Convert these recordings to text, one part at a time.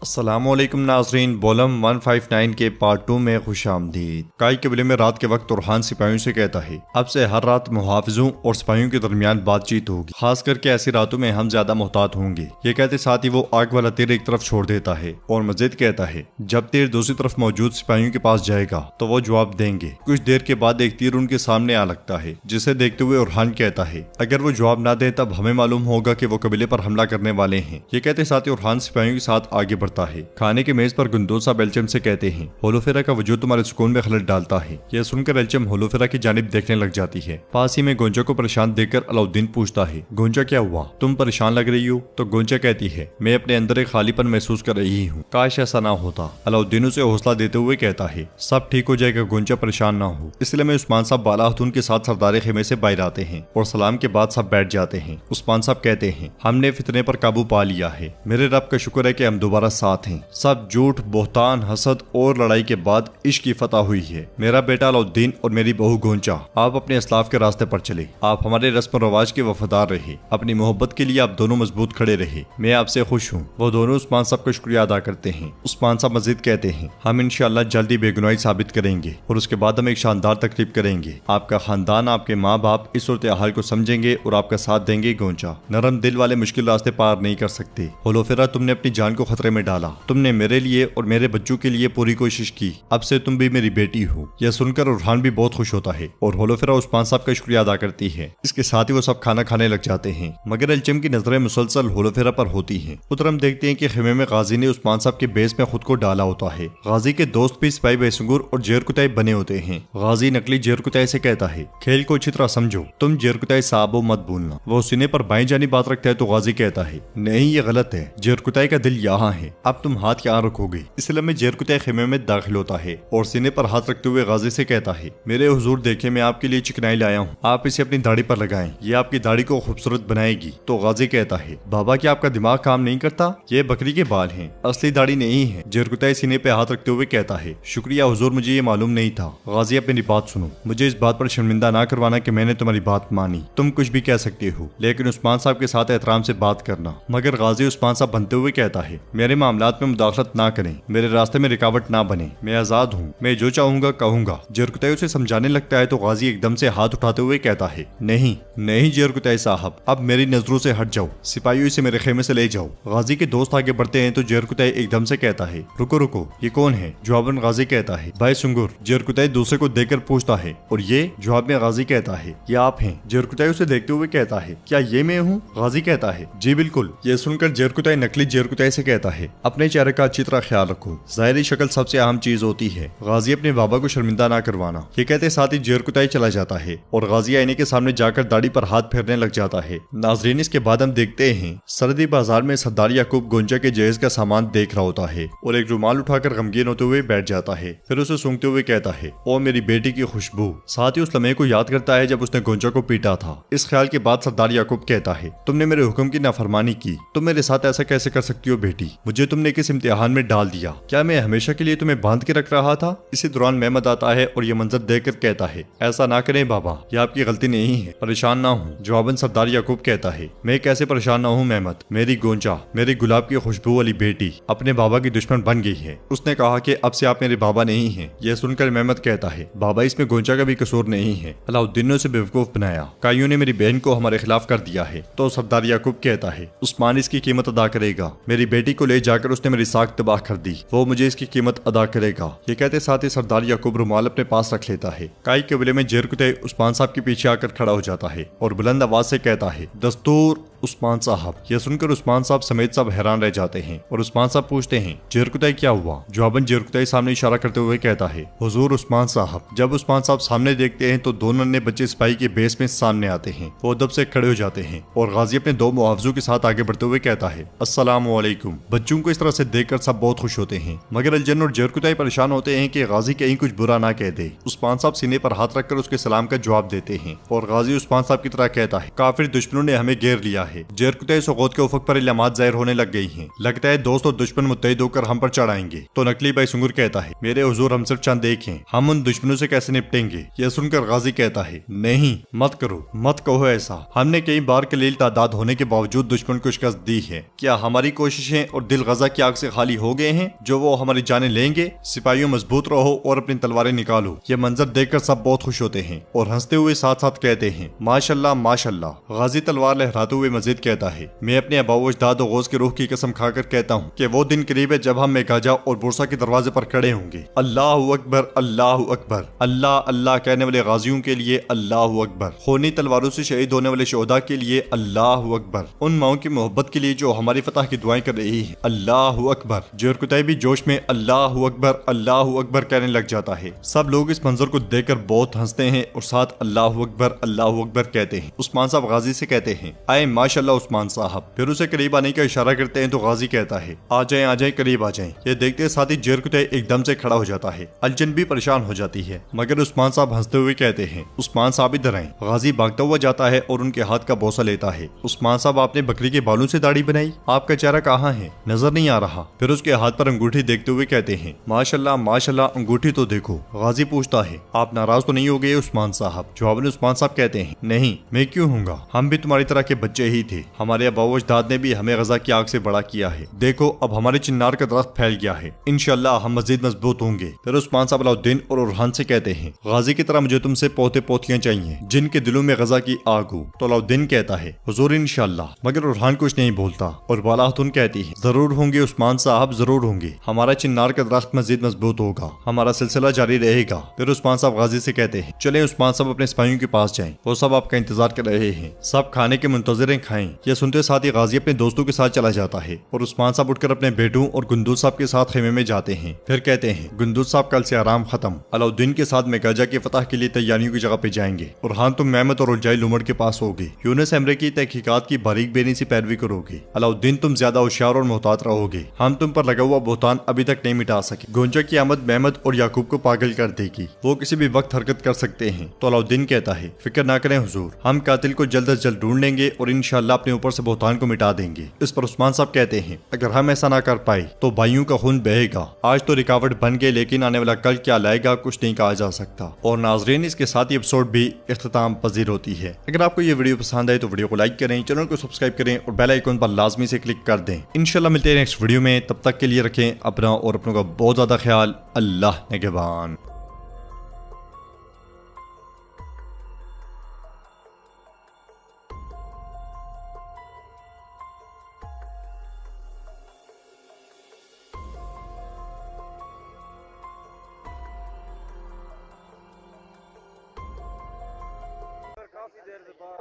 अस्सलामुअलैकुम नाज़रीन, वॉल्यूम 159 के पार्ट 2 में खुशामदीद। काई कबीले में रात के वक्त उरहान सिपाहियों से कहता है, अब से हर रात मुहाफिजों और सिपाहियों के दरमियान बातचीत होगी, खास करके ऐसी रातों में हम ज्यादा मोहतात होंगे। ये कहते साथ ही वो आग वाला तीर एक तरफ छोड़ देता है और मजीद कहता है, जब तीर दूसरी तरफ मौजूद सिपाहियों के पास जाएगा तो वो जवाब देंगे। कुछ देर के बाद एक तीर उनके सामने आ लगता है, जिसे देखते हुए उरहान कहता है, अगर वो जवाब ना दे तब हमें मालूम होगा कि वो कबीले पर हमला करने वाले हैं। ये कहते साथ ही उरहान सिपाहियों के साथ आगे बढ़ता है। खाने की मेज पर गुंदोसा बेल्चम से कहते हैं, होलोफेरा का वजूद तुम्हारे सुकून में खलल डालता है। यह सुनकर बेल्चम होलोफेरा की जानिब देखने लग जाती है। पास ही में गोंजा को परेशान देखकर अलाउद्दीन पूछता है, गोंजा क्या हुआ, तुम परेशान लग रही हो? तो गोंजा कहती है, मैं अपने अंदर एक खालीपन महसूस कर रही हूँ, काश ऐसा ना होता। अलाउद्दीन उसे हौसला देते हुए कहता है, सब ठीक हो जाएगा गोंजा, परेशान ना हो। इसलिए में उस्मान साहब बाला खातून के साथ सरदार खेमे से बाहर आते हैं और सलाम के बाद सब बैठ जाते हैं। उस्मान साहब कहते हैं, हमने फितने पर काबू पा लिया है, मेरे रब का शुक्र है कि हम दोबारा साथ हैं। सब झूठ, बोहतान, हसद और लड़ाई के बाद इश्क की फतह हुई है। मेरा बेटा अलाउद्दीन और मेरी बहू गोंजा, आप अपने इस्लाफ के रास्ते पर चले, आप हमारे रस्म रवाज के वफादार रहे, अपनी मोहब्बत के लिए आप दोनों मजबूत खड़े रहे, मैं आपसे खुश हूँ। वो दोनों उस्मान साहब का शुक्रिया अदा करते हैं। उस्मान साहब मजीद कहते हैं, हम इंशाअल्लाह जल्दी बेगुनाही साबित करेंगे और उसके बाद हम एक शानदार तकरीब करेंगे। आपका खानदान, आपके माँ बाप इस सूरत हाल को समझेंगे और आपका साथ देंगे। गोंजा, नरम दिल वाले मुश्किल रास्ते पार नहीं कर सकते। होलोफेरा, तुमने अपनी जान को खतरे में डाला, तुमने मेरे लिए और मेरे बच्चों के लिए पूरी कोशिश की, अब से तुम भी मेरी बेटी हो। यह सुनकर उरहान भी बहुत खुश होता है और होलोफेरा उस्मान साहब का शुक्रिया अदा करती है। इसके साथ ही वो सब खाना खाने लग जाते हैं, मगर एल्चम की नजरें मुसलसल होलोफेरा पर होती हैं। उधर हम देखते हैं कि खेमे में गाजी ने उस्मान साहब के बेस में खुद को डाला होता है। गाजी के दोस्त भी सिपाही बेसंगुर और जेरकुताई बने होते हैं। गाजी नकली जेरकुताई से कहता है, खेल को अच्छी तरह समझो, तुम जेरकुताई साहबो मत भूलना। वो सीने पर बाएं जानी बात रखता है तो गाजी कहता है, नहीं ये गलत है, जेरकुताई का दिल यहाँ है, अब तुम हाथ यहाँ रखोगे। इसलिए में जेरकुताई खेमे में दाखिल होता है और सीने पर हाथ रखते हुए गाजी से कहता है, मेरे हुजूर देखिए, मैं आपके लिए चिकनाई लाया हूँ, आप इसे अपनी दाढ़ी पर लगाएं, ये आपकी दाढ़ी को खूबसूरत बनाएगी। तो गाजी कहता है, बाबा क्या आपका दिमाग काम नहीं करता, ये बकरी के बाल हैं, असली दाढ़ी नहीं है। जेरकुताई सीने पे हाथ रखते हुए कहता है, शुक्रिया हुजूर, मुझे ये मालूम नहीं था। गाजी, अब मेरी बात सुनो, मुझे इस बात पर शर्मिंदा ना करवाना कि मैंने तुम्हारी बात मानी, तुम कुछ भी कह सकते हो, लेकिन उस्मान साहब के साथ एहतराम से बात करना। मगर गाजी उस्मान साहब बनते हुए कहता है, मेरे मामलात में मुदाखलत ना करें, मेरे रास्ते में रुकावट ना बने, मैं आजाद हूँ, मैं जो चाहूंगा कहूंगा। जेरकुताई उसे समझाने लगता है तो गाजी एकदम से हाथ उठाते हुए कहता है, नहीं नहीं जेरकुताई साहब, अब मेरी नजरों से हट जाओ, सिपाहियों से मेरे खेमे से ले जाओ। गाजी के दोस्त आगे बढ़ते हैं तो जेरकुताई एकदम से कहता है, रुको रुको, ये कौन है? जवाबन गाजी कहता है, भाई सुंगुर। जेरकुताई दूसरे को देखकर पूछता है, और ये? जवाब में गाजी कहता है, ये आप हैं। जेरकुताई उसे देखते हुए कहता है, क्या ये मैं हूँ? गाजी कहता है, जी बिल्कुल। ये सुनकर जेरकुताई नकली जेरकुताई से कहता है, अपने चेहरे का अच्छी तरह ख्याल रखो, जाहिरी शक्ल सबसे अहम चीज होती है। गाजी, अपने बाबा को शर्मिंदा ना करवाना। ये कहते साथ ही जेरकुताई चला जाता है और गाजी आईने के सामने जाकर दाढ़ी पर हाथ फेरने लग जाता है। नाजरीन, इसके बाद हम देखते हैं सरदी बाजार में सरदार याकूब गोंजा के जहेज का सामान देख रहा होता है और एक रुमाल उठाकर गमगीन होते हुए बैठ जाता है। फिर उसे सूंघते हुए कहता है, ओ मेरी बेटी की खुशबू। साथ ही उस लम्हे को याद करता है जब उसने गोंजा को पीटा था। इस ख्याल के बाद सरदार याकूब कहता है, तुमने मेरे हुक्म की नाफरमानी की, तुम मेरे साथ ऐसा कैसे कर सकती हो बेटी? मुझे तुमने किस इम्तिहान में डाल दिया? क्या मैं हमेशा के लिए तुम्हें बांध के रख रहा था? इसी दौरान मेहमद आता है और ये मंजर देखकर कहता है, ऐसा ना करें बाबा, ये आपकी गलती नहीं है, परेशान ना हूँ। जवाबन सरदार याकूब कहता है, मैं कैसे परेशान ना हूँ मेहमद, मेरी गोंजा, मेरी गुलाब की खुशबू वाली बेटी अपने बाबा की दुश्मन बन गई है। उसने कहा कि अब से आप मेरे बाबा नहीं हैं। यह सुनकर मेहमद कहता है, बाबा इसमें गोंजा का भी कसूर नहीं है, अलाउद्दीन ने उसे बेवकूफ बनाया, काइयों ने मेरी बहन को हमारे खिलाफ कर दिया है। तो सरदार याकूब कहता है, उस्मान इसकी कीमत अदा करेगा, मेरी बेटी को ले जाकर उसने मेरी साख तबाह कर दी, वो मुझे इसकी कीमत अदा करेगा। ये कहते साथ ही सरदार याकूब रुमाल अपने पास रख लेता है। काई कबीले में जेरकुताई उस्मान साहब के पीछे आकर खड़ा हो जाता है और बुलंद आवाज से कहता है, दस्तूर उस्मान साहब। यह सुनकर उस्मान साहब समेत सब हैरान रह जाते हैं और उस्मान साहब पूछते हैं, जेरकुताई क्या हुआ? जवाबन जेरकुताई सामने इशारा करते हुए कहता है, हुजूर उस्मान साहब। जब उस्मान साहब सामने देखते हैं तो दो नन्हे बच्चे सिपाही के बेस में सामने आते हैं। वो अदब से खड़े हो जाते हैं और गाजी अपने दो मुआवजों के साथ आगे बढ़ते हुए कहता है, अस्सलामु अलैकुम। बच्चों को इस तरह से देखकर सब बहुत खुश होते हैं, मगर अलजन और जेरकुताई परेशान होते हैं कि गाजी कहीं कुछ बुरा ना कह दे। उस्मान साहब सीने पर हाथ रखकर उसके सलाम का जवाब देते हैं और गाजी उस्मान साहब की तरह कहता है, काफिर दुश्मनों ने हमें घेर लिया है। जेरकुते सुगोत के उफक पर इलामात जाहिर होने लग गई हैं। लगता है दोस्त और दुश्मन मुत्तहिद होकर हम पर चढ़ आएंगे। तो नकली भाई सुंगर कहता है, मेरे हुजूर हम सिर्फ चंद एक हैं, हम उन दुश्मनों से कैसे निपटेंगे। यह सुनकर गाजी कहता है, नहीं मत करो, मत कहो ऐसा। हमने कई बार कलील तादाद होने के बावजूद दुश्मन को शिकस्त दी है। क्या हमारी कोशिशें और दिल गजा की आग से खाली हो गए हैं जो वो हमारी जानें लेंगे। सिपाहियों मजबूत रहो और अपनी तलवारें निकालो। ये मंजर देखकर सब बहुत खुश होते हैं और हंसते हुए साथ साथ कहते हैं, माशाल्लाह माशाल्लाह। गाजी तलवार लहराते हुए मजीद कहता है, मैं अपने अबाओ अजदाद और गौस की रूह की कसम खाकर कहता हूँ कि वो दिन करीब है जब हम मेकाजा और बुरसा के दरवाजे पर खड़े होंगे। अल्लाह अकबर, अल्लाह अकबर। अल्लाह अल्लाह कहने वाले गाजियों के लिए अल्लाह अकबर। खूनी तलवारों से शहीद होने वाले शोहदा के लिए अल्लाह अकबर। उन माओं की मोहब्बत के लिए जो हमारी फतह की दुआएं कर रही है, अल्लाह अकबर। जेरकुतै भी जोश में अल्लाह अकबर, अल्लाह अकबर कहने लग जाता है। सब लोग इस मंजर को देखकर बहुत हंसते हैं और साथ अल्लाह अकबर कहते हैं। उस्मान साहब गाजी से कहते हैं, आए माशाल्लाह उस्मान साहब। फिर उसे करीब आने का इशारा करते हैं तो गाजी कहता है, आ जाए करीब आ जाए। ये देखते साथ ही जेरकुतै एकदम से खड़ा हो जाता है। अलजन भी परेशान हो जाती है, मगर उस्मान साहब हंसते हुए कहते हैं, उस्मान साहब इधर आए। गाजी भागता हुआ जाता है और उनके हाथ का बोसा लेता है। उस्मान साहब, आपने बकरी के बालों से दाढ़ी बनाई, आपका चेहरा कहाँ है, नजर नहीं आ रहा। फिर उसके हाथ पर अंगूठी देखते हुए कहते हैं, माशाल्लाह माशाल्लाह, अंगूठी तो देखो। गाजी पूछता है, आप नाराज तो नहीं हो गए उस्मान साहब। जवाब में उस्मान साहब कहते हैं, नहीं मैं क्यों हूँगा, हम भी तुम्हारी तरह के बच्चे ही थे। हमारे अबाओ अजदाद ने भी हमें गजा की आग से बड़ा किया है। देखो अब हमारे चिन्नार का दरख्त फैल गया है, इंशाल्लाह हम मजीद मजबूत होंगे। फिर उस्मान साहब अलाउद्दीन और उरहान से कहते हैं, गाजी की तरह मुझे तुमसे पोते पोतियां चाहिए जिनके दिलों में गजा की आग हो। तो अलाउद्दीन कहता है, हुजूर इंशाल्लाह। मगर उरहान कुछ नहीं बोलता और बाला खातून कहती है, जरूर होंगे उस्मान साहब, जरूर होंगे। हमारा चिन्नार का दरख्त मजीद मजबूत होगा, हमारा सिलसिला जारी रहेगा। फिर उस्मान साहब गाजी से कहते हैं, चले उस्मान साहब अपने सिपाहियों के पास जाएं, वो सब आपका इंतजार कर रहे हैं, सब खाने के मुंतजर खाएं। यह सुनते साथ ही गाजी अपने दोस्तों के साथ चला जाता है और उस्मान साहब उठकर अपने बेटों और गुंदूज साहब के साथ खेमे में जाते हैं। फिर कहते हैं, गुंदूज साहब कल से आराम खत्म, अलाउद्दीन के साथ मेकाजा की फतह के लिए तैयारियों की जगह पे जाएंगे। और हाँ, तुम मेहमत और उलझाई लुमड़ के पास होगे, यूनुस एमरे की तहकीकात की बारीक बेनी से पैरवी करोगे। अलाउद्दीन, तुम ज्यादा होशियार और मोहतात रहोगे, हम तुम पर लगा हुआ बोहतान अभी तक नहीं मिटा सके। गोंजा की आमद मेहमद और याकूब को पागल कर देगी, वो किसी भी वक्त हरकत कर सकते हैं। तो अलाउद्दीन कहता है, फिक्र ना करें हुजूर, हम कातिल को जल्द से जल्द ढूंढ लेंगे और इंशाल्लाह अपने ऊपर से बोहतान को मिटा देंगे। इस पर उस्मान साहब कहते हैं, अगर हम ऐसा ना कर पाए तो भाइयों का खून बहेगा। आज तो रुकावट बन गए, लेकिन आने वाला कल क्या लाएगा कुछ नहीं कहा जा सकता। और नाजरीन, इसके साथ ही एपिसोड भी इख्तिताम पजीर होती है। अगर आपको ये वीडियो पसंद आए तो वीडियो को लाइक करें, चैनल को सब्सक्राइब करें और बेल आइकन पर लाजमी से क्लिक कर दें। इंशाल्लाह मिलते हैं नेक्स्ट वीडियो में, तब तक के लिए रखें अपना और अपनों का बहुत ज्यादा ख्याल। अल्लाह निगहबान।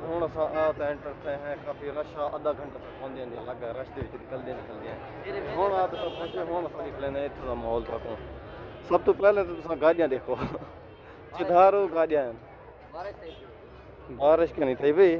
ਹੁਣ ਅਸਾਂ ਆ ਤਾਂ ਐਂਟਰ ਤੇ ਹੈ ਕਾਫੀ ਰਸ਼ ਆ, ਅੱਧਾ ਘੰਟਾ ਤੱਕ ਹੁੰਦੇ ਨੇ ਲੱਗਾ ਰਸ਼ ਦੇ ਵਿੱਚ ਨਿਕਲਦੇ ਹੁਣ ਆ ਤਾਂ ਪਹੁੰਚੇ। ਹੁਣ ਆਪਾਂ ਨਿਕਲੇ ਨੇ ਇੱਥੋਂ ਦਾ ਮਾਹੌਲ ਤੱਕ। ਸਭ ਤੋਂ ਪਹਿਲੇ ਤਾਂ ਤੁਸੀਂ ਗਾੜੀਆਂ ਦੇਖੋ, ਸਿਧਾਰੋ ਗਾੜੀਆਂ ਬਾਰਿਸ਼ ਕਿ ਨਹੀਂ થઈ ਬਈ।